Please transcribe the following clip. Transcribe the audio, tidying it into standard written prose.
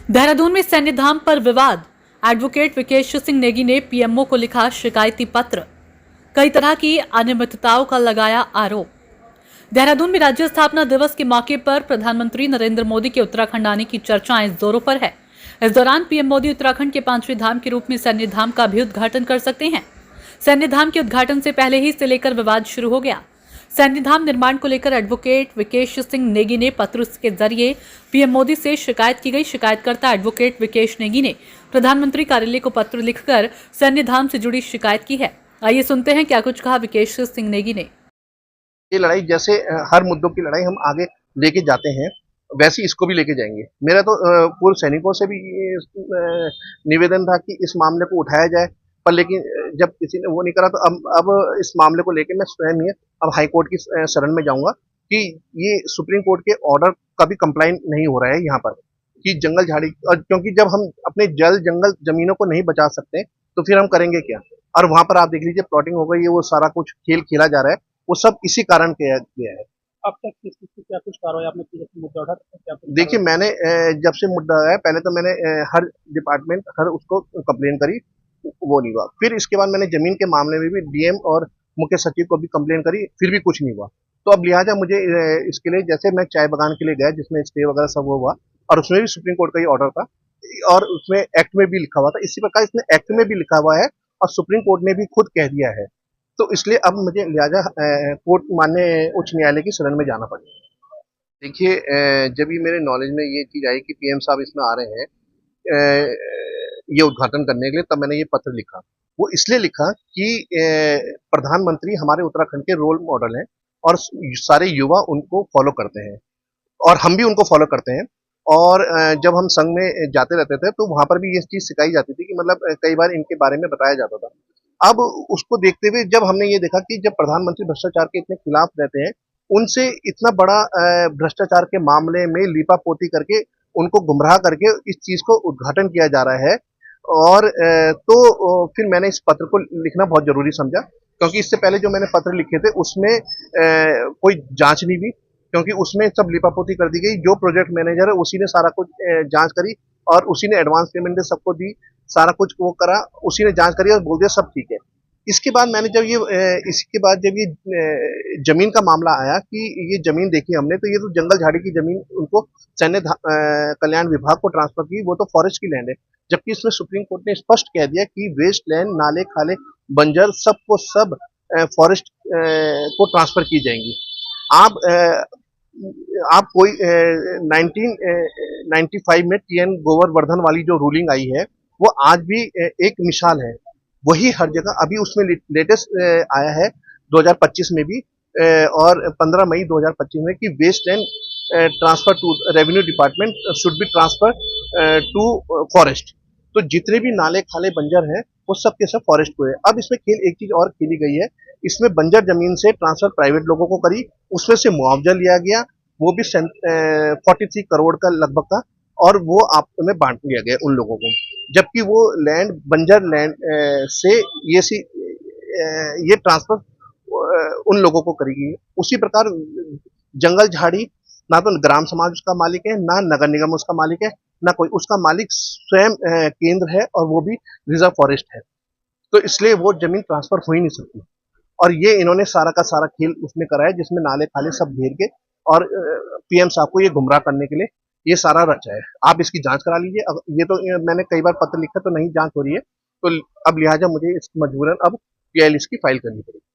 देहरादून में सैन्य धाम पर विवाद। एडवोकेट विकेश सिंह नेगी ने पीएमओ को लिखा शिकायती पत्र। कई तरह की अनियमितताओं का लगाया आरोप। देहरादून में राज्य स्थापना दिवस के मौके पर प्रधानमंत्री नरेंद्र मोदी के उत्तराखंड आने की चर्चाएं जोरों पर है। इस दौरान पीएम मोदी उत्तराखंड के 5वें धाम के रूप में सैन्य धाम का भी उद्घाटन कर सकते हैं। सैन्य धाम के उद्घाटन से पहले ही इसे लेकर विवाद शुरू हो गया। सैन्य धाम निर्माण को लेकर एडवोकेट विकेश सिंह नेगी ने पत्र के जरिए पीएम मोदी से शिकायत की गई। शिकायतकर्ता एडवोकेट विकेश नेगी ने प्रधानमंत्री कार्यालय को पत्र लिखकर सैन्य धाम से जुड़ी शिकायत की है। आइए सुनते हैं क्या कुछ कहा विकेश सिंह नेगी ने। ये लड़ाई जैसे हर मुद्दों की लड़ाई हम आगे लेके जाते हैं, वैसे इसको भी लेके जाएंगे। मेरा तो पूर्व सैनिकों से भी निवेदन था कि इस मामले को उठाया जाए, पर लेकिन जब किसी ने वो नहीं करा तो अब इस मामले को लेके मैं स्वयं ही अब हाई कोर्ट की शरण में जाऊंगा कि ये सुप्रीम कोर्ट के ऑर्डर का भी कंप्लाइन नहीं हो रहा है यहाँ पर कि जंगल झाड़ी, और क्योंकि जब हम अपने जल जंगल जमीनों को नहीं बचा सकते तो फिर हम करेंगे क्या। और वहां पर आप देख लीजिए प्लॉटिंग हो गई है, वो सारा कुछ खेल खेला जा रहा है, वो सब इसी कारण किया गया है। अब तक किस चीज़ की क्या कुछ कार्रवाई आपने की, जैसे मुद्दा उठा क्या कुछ देखिए मैंने जब से मुद्दा आया पहले तो मैंने हर डिपार्टमेंट हर उसको कंप्लेन करी, वो नहीं हुआ। फिर इसके बाद मैंने जमीन के मामले में भी डीएम और मुख्य सचिव को भी कंप्लेन करी, फिर भी कुछ नहीं हुआ। तो अब लिहाजा मुझे इसके लिए, जैसे मैं चाय बगान के लिए गया जिसमें स्टे वगैरह सब हुआ और उसमें भी सुप्रीम कोर्ट का ही ऑर्डर था और उसमें एक्ट में भी लिखा हुआ था, इसी प्रकार इसमें एक्ट में भी लिखा हुआ है और सुप्रीम कोर्ट ने भी खुद कह दिया है। तो इसलिए अब मुझे लिहाजा कोर्ट माननीय उच्च न्यायालय की शरण में जाना पड़ेगा। देखिए जब भी मेरे नॉलेज में ये चीज आई कि पीएम साहब इसमें आ रहे हैं ये उद्घाटन करने के लिए, तब मैंने ये पत्र लिखा। वो इसलिए लिखा कि प्रधानमंत्री हमारे उत्तराखंड के रोल मॉडल हैं और सारे युवा उनको फॉलो करते हैं और हम भी उनको फॉलो करते हैं। और जब हम संघ में जाते रहते थे तो वहां पर भी ये चीज सिखाई जाती थी कि मतलब कई बार इनके बारे में बताया जाता था। अब उसको देखते हुए जब हमने ये देखा कि जब प्रधानमंत्री भ्रष्टाचार के इतने खिलाफ रहते हैं, उनसे इतना बड़ा भ्रष्टाचार के मामले में लीपापोती करके उनको गुमराह करके इस चीज को उद्घाटन किया जा रहा है। और तो फिर मैंने इस पत्र को लिखना बहुत जरूरी समझा, क्योंकि इससे पहले जो मैंने पत्र लिखे थे उसमें कोई जांच नहीं हुई, क्योंकि उसमें सब लिपापोती कर दी गई। जो प्रोजेक्ट मैनेजर है उसी ने सारा कुछ जांच करी और उसी ने एडवांस पेमेंट सबको दी, सारा कुछ वो करा, उसी ने जांच करी और बोल दिया सब ठीक है। इसके बाद मैंने जब इसके बाद जब ये जमीन का मामला आया कि ये जमीन देखी हमने, तो ये तो जंगल झाड़ी की जमीन उनको सैन्य कल्याण विभाग को ट्रांसफर की, वो तो फॉरेस्ट की लैंड है। जबकि इसमें सुप्रीम कोर्ट ने स्पष्ट कह दिया कि वेस्ट लैंड, नाले खाले, बंजर सबको सब फॉरेस्ट को ट्रांसफर की जाएंगी। आप कोई 1995 में टीएन गोवर्धन वाली जो रूलिंग आई है वो आज भी एक मिसाल है। वही हर जगह अभी उसमें लेटेस्ट आया है 2025 में भी और 15 मई 2025 में कि waste land transfer to revenue department should be transfer to forest. तो जितने भी नाले खाले बंजर हैं वो सब के सब फॉरेस्ट को है। अब इसमें खेल एक चीज और खेली गई है, इसमें बंजर जमीन से ट्रांसफर प्राइवेट लोगों को करी, उसमें से मुआवजा लिया गया, वो भी 43 करोड़ का लगभग था और वो आप में बांट दिया गया उन लोगों को। जबकि वो लैंड बंजर लैंड से ये ट्रांसफर उन लोगों को करी गई। उसी प्रकार जंगल झाड़ी ना तो ग्राम समाज उसका मालिक है, ना नगर निगम उसका मालिक है, ना कोई, उसका मालिक स्वयं केंद्र है और वो भी रिजर्व फॉरेस्ट है। तो इसलिए वो जमीन ट्रांसफर हो ही नहीं सकती और ये इन्होंने सारा का सारा खेल उसमें कराया जिसमें नाले खाले सब घेर के और पीएम साहब को ये गुमराह करने के लिए ये सारा रचा है। आप इसकी जांच करा लीजिए। ये तो मैंने कई बार पत्र लिखा तो नहीं जांच हो रही है, तो अब लिहाजा मुझे इस मजबूरन अब पीआईएल इसकी फाइल करनी पड़ेगी।